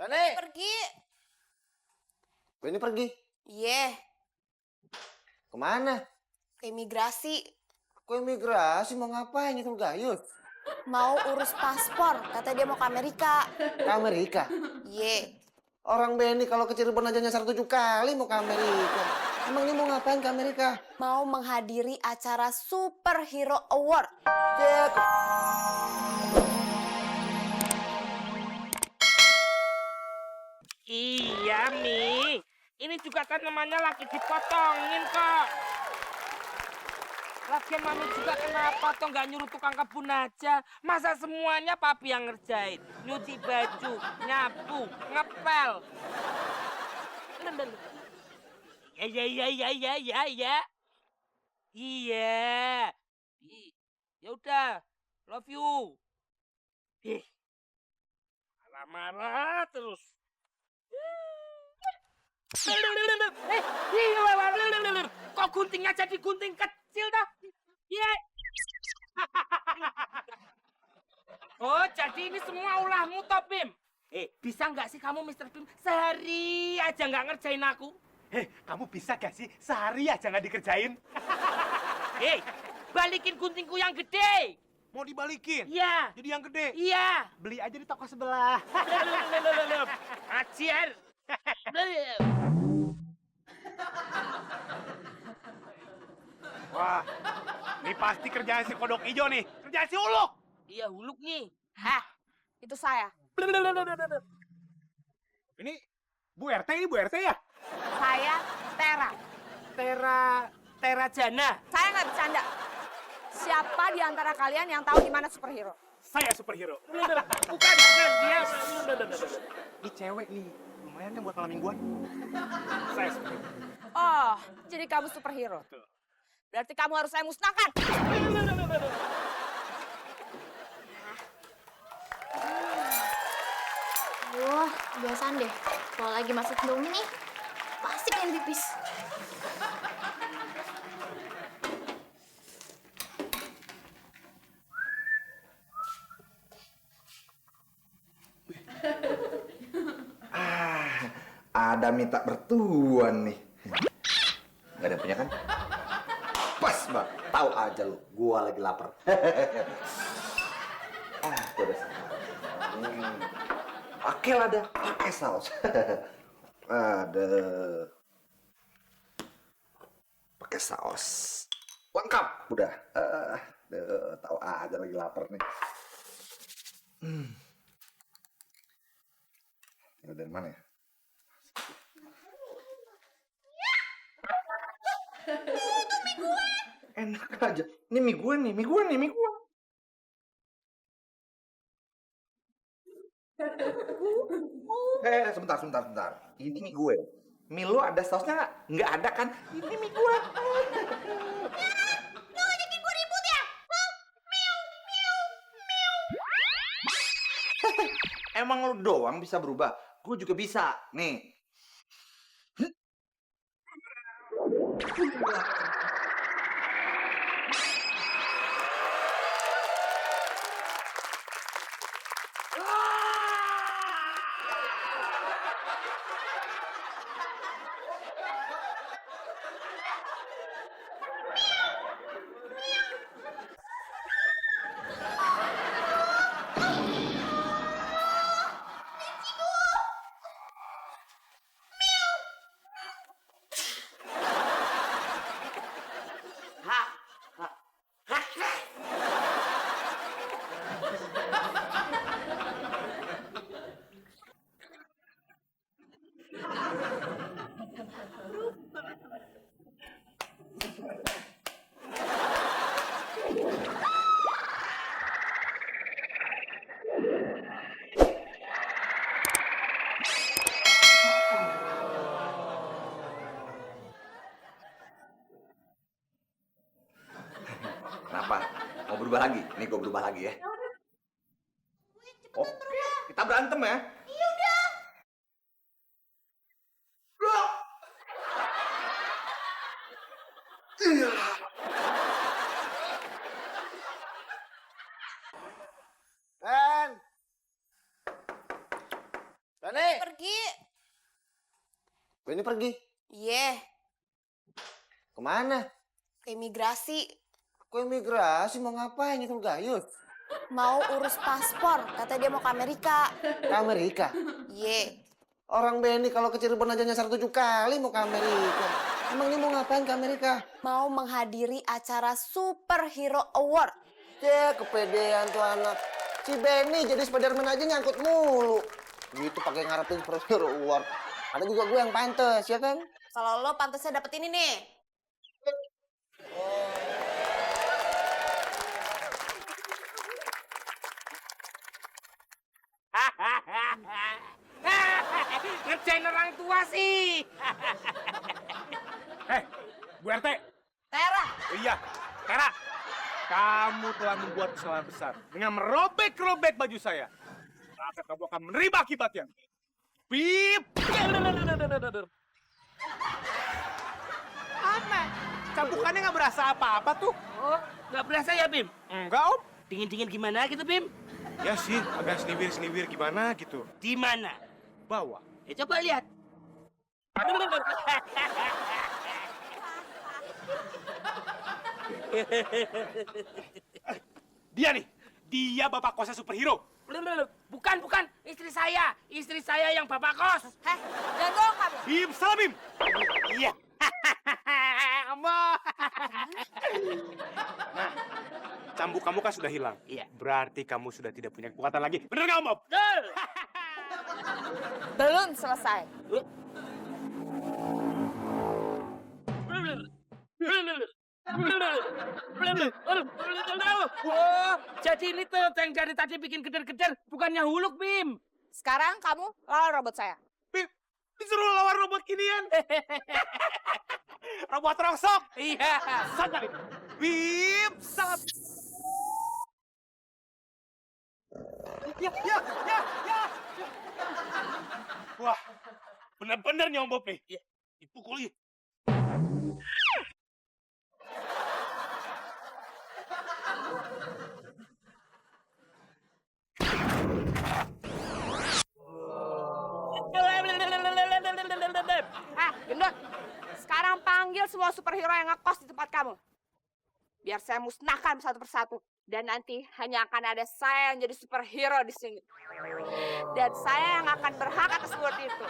Rani, Pergi. ini pergi. Iya, Kemana? ke imigrasi. Kok imigrasi mau ngapain itu Gayus? Mau urus paspor. Katanya dia mau ke Amerika. Ke Amerika? Iya. Orang Benny kalau ke Cirebon aja nyasar 7 kali mau ke Amerika. Emang ini mau ngapain ke Amerika? Mau menghadiri acara Superhero Award. Cek. Iya, Mi. Ini juga kan namanya lagi dipotongin kok. Lagian Mami juga kenapa toh nggak nyuruh tukang kebun aja? Masa semuanya Papi yang ngerjain? Nyuci baju, nyapu, ngepel. Ya. Iya. Ya udah, love you. Marah-marah terus. Kok guntingnya jadi gunting kecil dah? Iya. Oh, jadi ini semua ulahmu toh, Bim? Bisa nggak sih kamu, Mr. Bim, sehari aja nggak ngerjain aku? Kamu bisa gak sih sehari aja nggak dikerjain? Balikin guntingku yang gede. Mau dibalikin? Iya. Jadi yang gede? Iya. Beli aja di toko sebelah. Acian. Wah, ini pasti kerjaan si kodok hijau nih. Kerjaan si Uluk. Iya, Huluk nih. Itu saya. Ini Bu RT, ini Bu RT ya? Saya Tera. Tera Jana. Saya nggak bercanda. Siapa di antara kalian yang tahu di mana superhero? Saya superhero. Bukan dia. Ini cewek nih. Lumayan kan buat malam mingguan. Saya superhero. Oh, jadi kamu superhero. Betul. Berarti kamu harus saya musnahkan. Wah, biasaan deh. Kalau lagi masak Indomie nih, pasti pengen pipis. Ada minta bertuan nih. Gak ada punya kan? Pas, Mbak. Tahu aja lu, gua lagi lapar. Gua udah sabar. Pakai lada, pakai saus. Ada. Pakai saus. Lengkap, udah. Tahu aja lagi lapar nih. Ini dari mana ya? Itu mie gue. Enak aja. Ini mie gue nih, mie gue nih, mie gue. Sebentar. Ini mie gue. Mie lu ada sausnya nggak? Nggak ada kan? Ini mie gue. Lu ngajakin gue ribut ya? Emang lu doang bisa berubah? Gue juga bisa. Nih. Kenapa? Mau berubah lagi? Nih gue berubah lagi ya. Oke, kita berantem ya. Iya udah. Ben! Rani! Benny pergi. Iya, Kemana? ke imigrasi. Kok imigrasi mau ngapain itu Gayus? Mau urus paspor, katanya dia mau ke Amerika. Ke Amerika? Iya, Orang Benny kalau ke Cirebon aja nyasar 7 kali mau ke Amerika. Emang ini mau ngapain ke Amerika? mau menghadiri acara Superhero Award. Ya kepedean tuh anak. Si Benny jadi Spiderman aja nyangkut mulu. Gitu pakai ngarepin Superhero Award. Ada juga gue yang pantes, ya kan? Kalau lo pantasnya dapet ini nih. Ngerjain orang tua sih. Bu RT. Tera, Oh iya, Tera. Kamu telah membuat kesalahan besar dengan merobek-robek baju saya. Maka kamu akan menerima akibatnya. Pip. Apa? Cambukannya nggak berasa apa-apa tuh. Oh, nggak berasa ya, Bim? Enggak, Om. Dingin-dingin gimana gitu, Bim? Ya sih, agak seliwir-seliwir gimana gitu. Di mana? Bawah. Coba lihat. Dia nih, dia bapak kosnya superhero. Bukan, bukan. Istri saya. Istri saya yang bapak kos. heh, jangan bohong kamu. Bim, salah Bim. Iya. Ama. Nah, cambuk kamu kan sudah hilang. Iya. Berarti kamu sudah tidak punya kekuatan lagi. Bener nggak, Om? Betul. Belum selesai. Oh, jadi ini tuh yang dari tadi bikin geder-geder, bukannya huluk, Bim. Sekarang kamu lawan robot saya. Bim, disuruh lawan robot ginian. Robot rongsok. Iya. Sana, Bim. Bim, sangat. Ya. Wah, benar-benar nih Om Bob nih. Iya. Dipukuli. Gendut. Sekarang panggil semua superhero yang ngekos di tempat kamu. Biar saya musnahkan satu persatu. Dan nanti hanya akan ada saya yang jadi superhero di sini. Dan saya yang akan berhak atas award itu.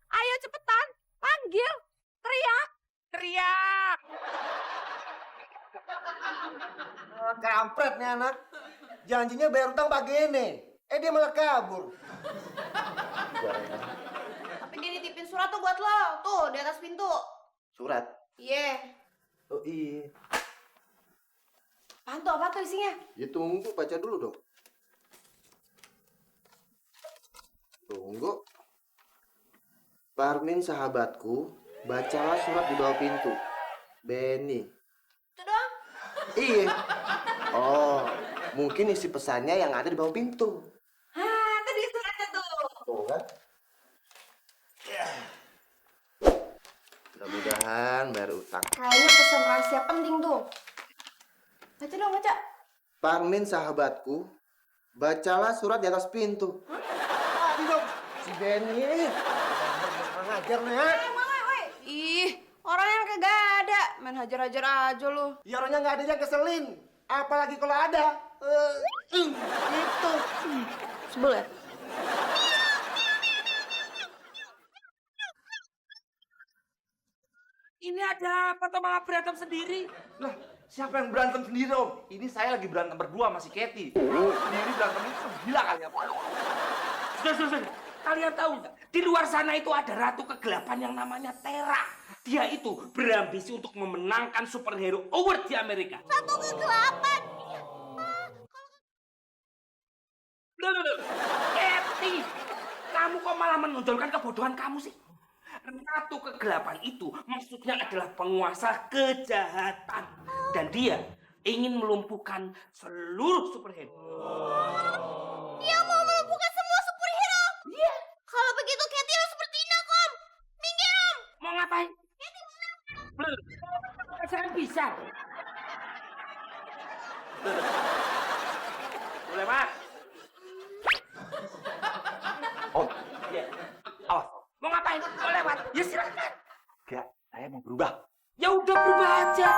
Ayo cepetan, panggil, teriak. Teriak. Kampret nih anak. Janjinya bayar utang pagi ini. Dia malah kabur. Tapi dia nitipin surat tuh buat lo. Tuh, di atas pintu. Surat? Iya. Oh iya. Apaan tuh? Apa tuh isinya? Ya tunggu, baca dulu dong. Tunggu. Parmin sahabatku, bacalah surat di bawah pintu. Benny. Itu doang? Iya. Oh, mungkin isi pesannya yang ada di bawah pintu. Hah, tadi suratnya tuh. Tuh kan? Mudah-mudahan bayar utang. Kayaknya pesan rahasia penting tuh. Baca dong, baca. Parmin sahabatku, bacalah surat di atas pintu. Tadi dong. Si Benny. Ngajar nih, ha? Ih, orangnya kagak ada. Main hajar-hajar aja lu. Ya orangnya nggak ada yang keselin. Apalagi kalau ada. Itu. Sebel ya? Ini ada apa tuh malah berantem sendiri? Lah, siapa yang berantem sendiri, Om? Ini saya lagi berantem berdua sama si Katy. Sendiri berantemnya gila kali apa? Sudah. Kalian tahu nggak? Di luar sana itu ada ratu kegelapan yang namanya Tera. Dia itu berambisi untuk memenangkan Superhero Award di Amerika. Ratu kegelapan. Katy, kamu kok malah menonjolkan kebodohan kamu sih? Ratu kegelapan itu maksudnya adalah penguasa kejahatan. Dan dia ingin melumpuhkan seluruh superhero. Dia mau melumpuhkan semua superhero. Iya. Kalau begitu Katy harus bertindak, Om. Minggir, Om. Mau ngapain? Saya bisa. Boleh, Mas? Om, Iya. awas. Mau ngapain? Ya udah berubah aja.